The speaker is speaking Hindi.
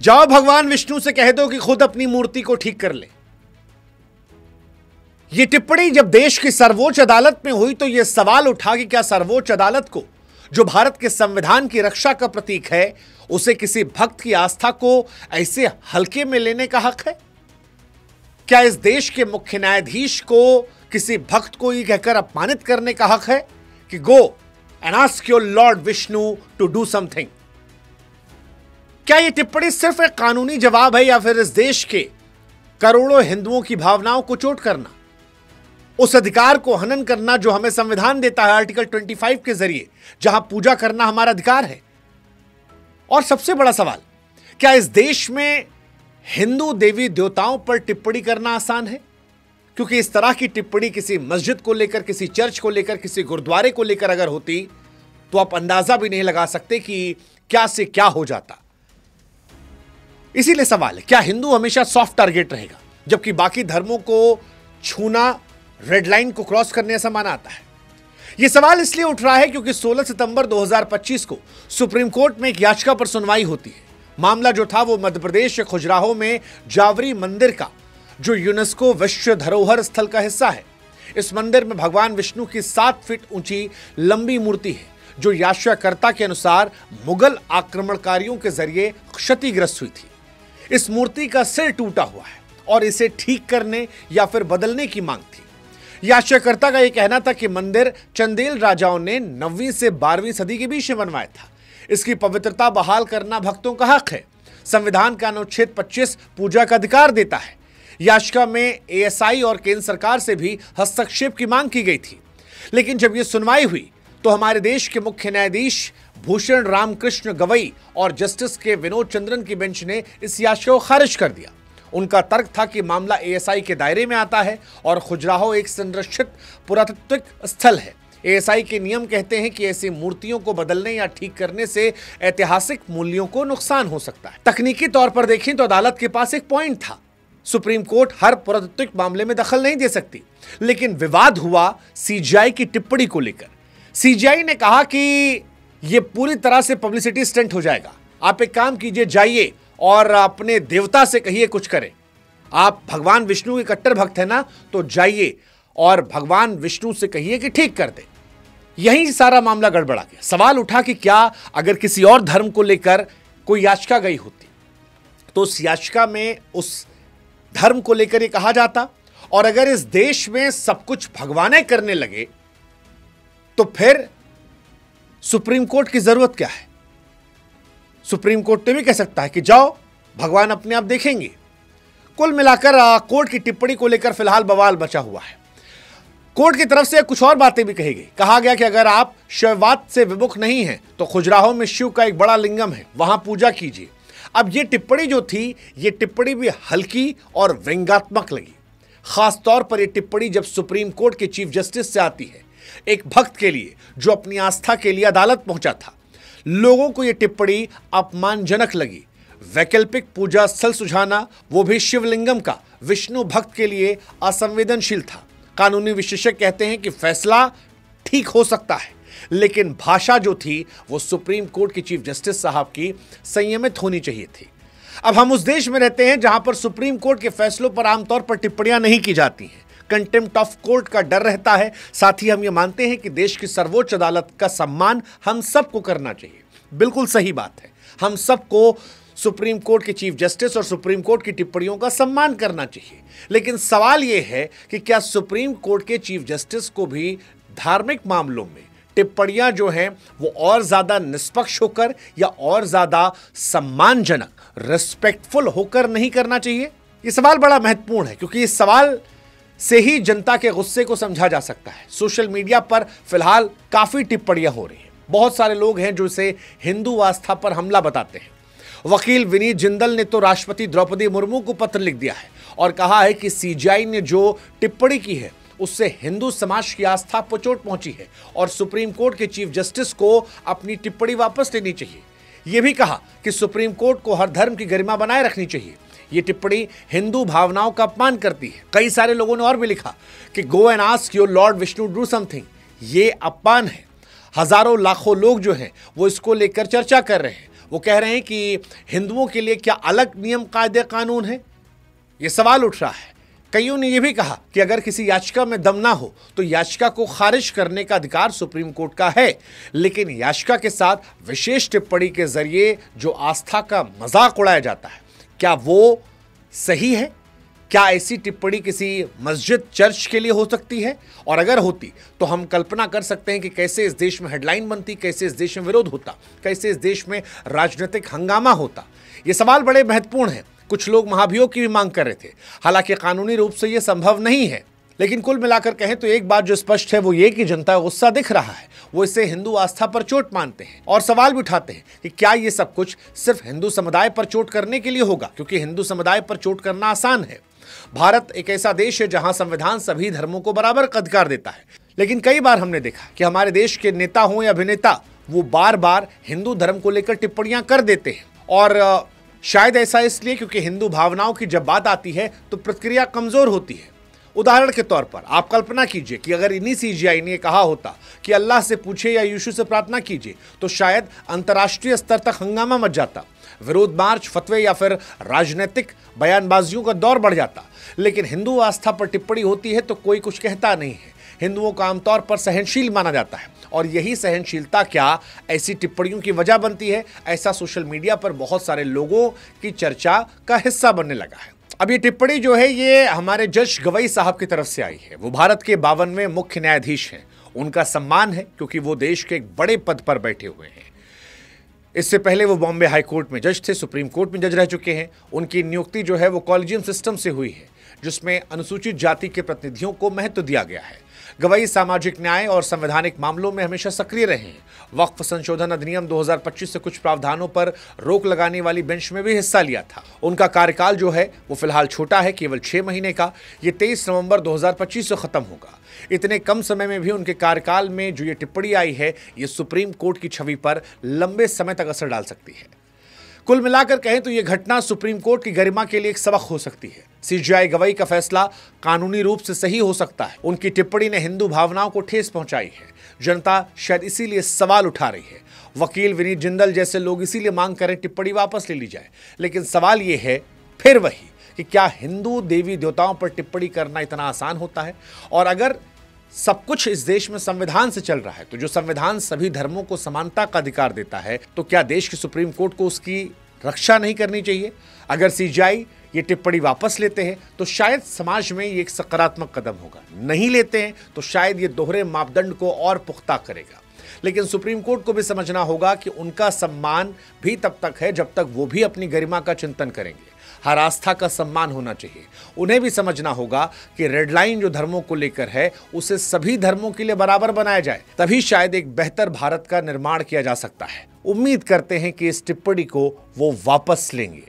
जाओ भगवान विष्णु से कह दो कि खुद अपनी मूर्ति को ठीक कर ले। यह टिप्पणी जब देश की सर्वोच्च अदालत में हुई तो यह सवाल उठा कि क्या सर्वोच्च अदालत को, जो भारत के संविधान की रक्षा का प्रतीक है, उसे किसी भक्त की आस्था को ऐसे हल्के में लेने का हक है? क्या इस देश के मुख्य न्यायाधीश को किसी भक्त को यह कहकर अपमानित करने का हक है कि go and ask your lord Vishnu to do something? क्या यह टिप्पणी सिर्फ एक कानूनी जवाब है या फिर इस देश के करोड़ों हिंदुओं की भावनाओं को चोट करना, उस अधिकार को हनन करना जो हमें संविधान देता है आर्टिकल 25 के जरिए, जहां पूजा करना हमारा अधिकार है? और सबसे बड़ा सवाल, क्या इस देश में हिंदू देवी देवताओं पर टिप्पणी करना आसान है? क्योंकि इस तरह की टिप्पणी किसी मस्जिद को लेकर, किसी चर्च को लेकर, किसी गुरुद्वारे को लेकर अगर होती तो आप अंदाजा भी नहीं लगा सकते कि क्या से क्या हो जाता। इसीलिए सवाल है, क्या हिंदू हमेशा सॉफ्ट टारगेट रहेगा जबकि बाकी धर्मों को छूना रेड लाइन को क्रॉस करने से माना आता है? यह सवाल इसलिए उठ रहा है क्योंकि 16 सितंबर 2025 को सुप्रीम कोर्ट में एक याचिका पर सुनवाई होती है। मामला जो था वो मध्य प्रदेश के खजुराहो में जावरी मंदिर का, जो यूनेस्को विश्व धरोहर स्थल का हिस्सा है। इस मंदिर में भगवान विष्णु की 7 फीट ऊंची लंबी मूर्ति है जो याचिकाकर्ता के अनुसार मुगल आक्रमणकारियों के जरिए क्षतिग्रस्त हुई थी। इस मूर्ति का सिर टूटा हुआ है और इसे ठीक करने या फिर बदलने की मांग थी। याचिकाकर्ता का यह कहना था कि मंदिर चंदेल राजाओं ने 9वीं से 12वीं सदी के बीच में बनवाया था। इसकी पवित्रता बहाल करना भक्तों का हक है। संविधान का अनुच्छेद 25 पूजा का अधिकार देता है। याचिका में एएसआई और केंद्र सरकार से भी हस्तक्षेप की मांग की गई थी, लेकिन जब यह सुनवाई हुई तो हमारे देश के मुख्य न्यायाधीश भूषण रामकृष्ण गवई और जस्टिस के विनोद चंद्रन की बेंच ने इस याचिका को खारिज कर दिया। उनका तर्क था कि मामला एएसआई के दायरे में आता है और खजुराहो एक संरक्षित पुरातात्विक स्थल है। एएसआई के नियम कहते हैं कि ऐसी मूर्तियों को बदलने या ठीक करने से ऐतिहासिक मूल्यों को नुकसान हो सकता है। तकनीकी तौर पर देखें तो अदालत के पास एक पॉइंट था। सुप्रीम कोर्ट हर पुरातात्विक मामले में दखल नहीं दे सकती, लेकिन विवाद हुआ सीजीआई की टिप्पणी को लेकर। सीजीआई ने कहा कि यह पूरी तरह से पब्लिसिटी स्टंट हो जाएगा। आप एक काम कीजिए, जाइए और अपने देवता से कहिए कुछ करें। आप भगवान विष्णु के कट्टर भक्त हैं ना, तो जाइए और भगवान विष्णु से कहिए कि ठीक कर दे। यही सारा मामला गड़बड़ा गया। सवाल उठा कि क्या अगर किसी और धर्म को लेकर कोई याचिका गई होती तो उस याचिका में उस धर्म को लेकर यह कहा जाता, और अगर इस देश में सब कुछ भगवाने करने लगे तो फिर सुप्रीम कोर्ट की जरूरत क्या है? सुप्रीम कोर्ट तो भी कह सकता है कि जाओ, भगवान अपने आप देखेंगे। कुल मिलाकर कोर्ट की टिप्पणी को लेकर फिलहाल बवाल बचा हुआ है। कोर्ट की तरफ से कुछ और बातें भी कही गई। कहा गया कि अगर आप शैववाद से विमुख नहीं हैं तो खजुराहो में शिव का एक बड़ा लिंगम है, वहां पूजा कीजिए। अब ये टिप्पणी जो थी, ये टिप्पणी भी हल्की और व्यंग्यात्मक लगी। खासतौर पर यह टिप्पणी जब सुप्रीम कोर्ट के चीफ जस्टिस से आती है, एक भक्त के लिए जो अपनी आस्था के लिए अदालत पहुंचा था। लोगों को यह टिप्पणी अपमानजनक लगी। वैकल्पिक पूजा स्थल सुझाना, वो भी शिवलिंगम का, विष्णु भक्त के लिए असंवेदनशील था। कानूनी विशेषज्ञ कहते हैं कि फैसला ठीक हो सकता है, लेकिन भाषा जो थी वो सुप्रीम कोर्ट की चीफ जस्टिस साहब की संयमित होनी चाहिए थी। अब हम उस देश में रहते हैं जहां पर सुप्रीम कोर्ट के फैसलों पर आमतौर पर टिप्पणियां नहीं की जाती हैं। कंटेम्प्ट ऑफ कोर्ट का डर रहता है। साथ ही हम ये मानते हैं कि देश की सर्वोच्च अदालत का सम्मान हम सबको करना चाहिए। बिल्कुल सही बात है, हम सबको सुप्रीम कोर्ट के चीफ जस्टिस और सुप्रीम कोर्ट की टिप्पणियों का सम्मान करना चाहिए। लेकिन सवाल यह है कि क्या सुप्रीम कोर्ट के चीफ जस्टिस को भी धार्मिक मामलों में टिप्पणियां जो हैं वो और ज्यादा निष्पक्ष होकर या और ज्यादा सम्मानजनक, रिस्पेक्टफुल होकर नहीं करना चाहिए? यह सवाल बड़ा महत्वपूर्ण है क्योंकि इस सवाल से ही जनता के गुस्से को समझा जा सकता है। सोशल मीडिया पर फिलहाल काफी टिप्पणियां हो रही हैं। बहुत सारे लोग हैं जो इसे हिंदू आस्था पर हमला बताते हैं। वकील विनीत जिंदल ने तो राष्ट्रपति द्रौपदी मुर्मू को पत्र लिख दिया है और कहा है कि सीजीआई ने जो टिप्पणी की है उससे हिंदू समाज की आस्था पर चोट पहुंची है और सुप्रीम कोर्ट के चीफ जस्टिस को अपनी टिप्पणी वापस लेनी चाहिए। यह भी कहा कि सुप्रीम कोर्ट को हर धर्म की गरिमा बनाए रखनी चाहिए। ये टिप्पणी हिंदू भावनाओं का अपमान करती है। कई सारे लोगों ने और भी लिखा कि go and ask your lord Vishnu do something. ये अपमान है। हजारों लाखों लोग जो हैं वो इसको लेकर चर्चा कर रहे हैं। वो कह रहे हैं कि हिंदुओं के लिए क्या अलग नियम कायदे कानून है। यह सवाल उठ रहा है। कईयों ने यह भी कहा कि अगर किसी याचिका में दम ना हो तो याचिका को खारिज करने का अधिकार सुप्रीम कोर्ट का है, लेकिन याचिका के साथ विशेष टिप्पणी के जरिए जो आस्था का मजाक उड़ाया जाता है, क्या वो सही है? क्या ऐसी टिप्पणी किसी मस्जिद चर्च के लिए हो सकती है? और अगर होती तो हम कल्पना कर सकते हैं कि कैसे इस देश में हेडलाइन बनती, कैसे इस देश में विरोध होता, कैसे इस देश में राजनीतिक हंगामा होता। ये सवाल बड़े महत्वपूर्ण हैं। कुछ लोग महाभियोग की भी मांग कर रहे थे। हालांकि कानूनी रूप से यह संभव नहीं है, लेकिन कुल मिलाकर कहें तो एक बात जो स्पष्ट है वो ये कि जनता का गुस्सा दिख रहा है। वो इसे हिंदू आस्था पर चोट मानते हैं और सवाल भी उठाते हैं कि क्या ये सब कुछ सिर्फ हिंदू समुदाय पर चोट करने के लिए होगा, क्योंकि हिंदू समुदाय पर चोट करना आसान है। भारत एक ऐसा देश है जहां संविधान सभी धर्मों को बराबर अधिकार देता है, लेकिन कई बार हमने देखा कि हमारे देश के नेता हों या अभिनेता, वो बार बार हिंदू धर्म को लेकर टिप्पणियां कर देते हैं। और शायद ऐसा इसलिए क्योंकि हिंदू भावनाओं की जब बात आती है तो प्रतिक्रिया कमजोर होती है। उदाहरण के तौर पर आप कल्पना कीजिए कि अगर इन्हीं सीजीआई ने कहा होता कि अल्लाह से पूछे या यीशु से प्रार्थना कीजिए, तो शायद अंतर्राष्ट्रीय स्तर तक हंगामा मच जाता, विरोध मार्च, फतवे या फिर राजनीतिक बयानबाजियों का दौर बढ़ जाता। लेकिन हिंदू आस्था पर टिप्पणी होती है तो कोई कुछ कहता नहीं है। हिंदुओं का आमतौर पर सहनशील माना जाता है और यही सहनशीलता क्या ऐसी टिप्पणियों की वजह बनती है? ऐसा सोशल मीडिया पर बहुत सारे लोगों की चर्चा का हिस्सा बनने लगा है। अब ये टिप्पणी जो है ये हमारे जज गवई साहब की तरफ से आई है। वो भारत के 52वें मुख्य न्यायाधीश हैं। उनका सम्मान है क्योंकि वो देश के एक बड़े पद पर बैठे हुए हैं। इससे पहले वो बॉम्बे हाई कोर्ट में जज थे, सुप्रीम कोर्ट में जज रह चुके हैं। उनकी नियुक्ति जो है वो कॉलेजियम सिस्टम से हुई है, जिसमें अनुसूचित जाति के प्रतिनिधियों को महत्व दिया गया है। गवई सामाजिक न्याय और संवैधानिक मामलों में हमेशा सक्रिय रहे हैं। वक्फ संशोधन अधिनियम 2025 से कुछ प्रावधानों पर रोक लगाने वाली बेंच में भी हिस्सा लिया था। उनका कार्यकाल जो है वो फिलहाल छोटा है, केवल 6 महीने का। ये 23 नवंबर 2025 से खत्म होगा। इतने कम समय में भी उनके कार्यकाल में जो ये टिप्पणी आई है, ये सुप्रीम कोर्ट की छवि पर लंबे समय तक असर डाल सकती है। कुल मिलाकर कहें तो यह घटना सुप्रीम कोर्ट की गरिमा के लिए एक सबक हो सकती है। सीजीआई गवई का फैसला कानूनी रूप से सही हो सकता है। उनकी टिप्पणी ने हिंदू भावनाओं को ठेस पहुंचाई है। जनता शायद इसीलिए सवाल उठा रही है। वकील विनीत जिंदल जैसे लोग इसीलिए मांग करें टिप्पणी वापस ले ली जाए। लेकिन सवाल यह है फिर वही कि क्या हिंदू देवी देवताओं पर टिप्पणी करना इतना आसान होता है? और अगर सब कुछ इस देश में संविधान से चल रहा है, तो जो संविधान सभी धर्मों को समानता का अधिकार देता है, तो क्या देश के सुप्रीम कोर्ट को उसकी रक्षा नहीं करनी चाहिए? अगर सीजीआई ये टिप्पणी वापस लेते हैं तो शायद समाज में ये एक सकारात्मक कदम होगा। नहीं लेते हैं तो शायद ये दोहरे मापदंड को और पुख्ता करेगा। लेकिन सुप्रीम कोर्ट को भी समझना होगा कि उनका सम्मान भी तब तक है जब तक वो भी अपनी गरिमा का चिंतन करेंगे। हर आस्था का सम्मान होना चाहिए। उन्हें भी समझना होगा कि रेड लाइन जो धर्मों को लेकर है उसे सभी धर्मों के लिए बराबर बनाया जाए, तभी शायद एक बेहतर भारत का निर्माण किया जा सकता है। उम्मीद करते हैं कि इस टिप्पणी को वो वापस लेंगे।